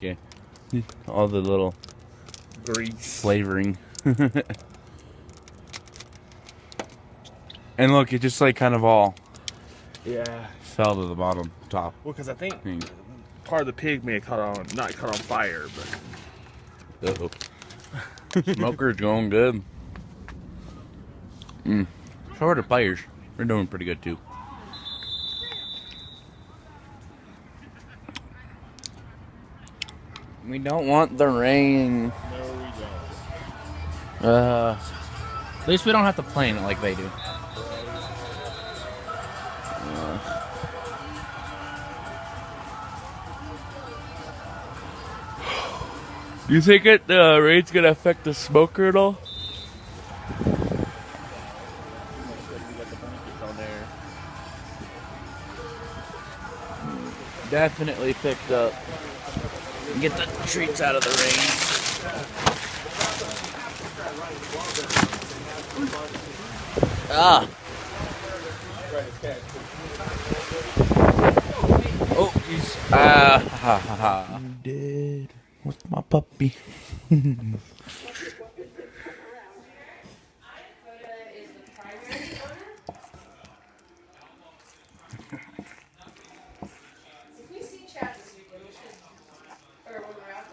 Okay. All the little grease flavoring. And look, it just like kind of all fell to the bottom top. Well, because I think part of the pig may have not caught on fire, but Smoker's going good. So are the players. They're doing pretty good too. We don't want the rain. no, we don't. At least we don't have to play in it like they do. Do you think the rain's gonna affect the smoker at all? Definitely picked up. Get the treats out of the rain. Ah. Oh, he's I'm dead with my puppy.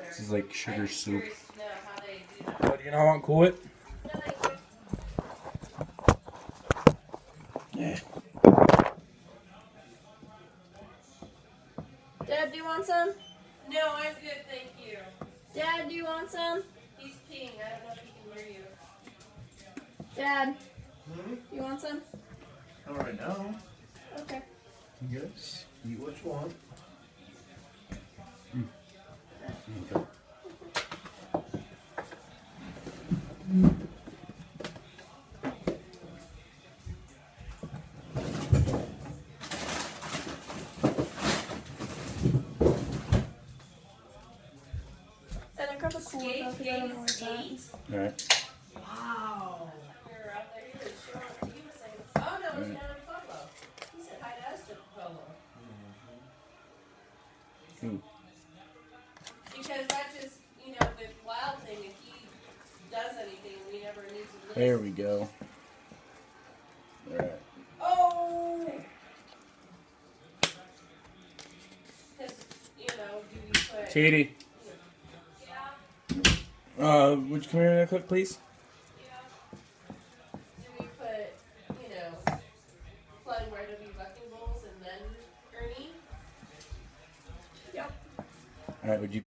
This is like sugar soup. Oh, do you know how I want to cool it? Yeah. Dad, do you want some? No, I'm good, thank you. Dad, do you want some? He's peeing. I don't know if he can hear you. Dad, you want some? All right now. Okay. Yes. Eat what you want. Okay. And then grab a cool Skate, because I don't know where it's at. All right. Wow. You're out there. He was saying, oh no, it's down in Pueblo. He said hi to us to Pueblo. Because that just, with Wild Thing, if he does anything, we never need to listen. There we go. All right. Oh! Because, do we put... Katie. Would you come here real quick, please? Do we put, Flood where to be bucking bulls and then Ernie? Yep. All right. Would you?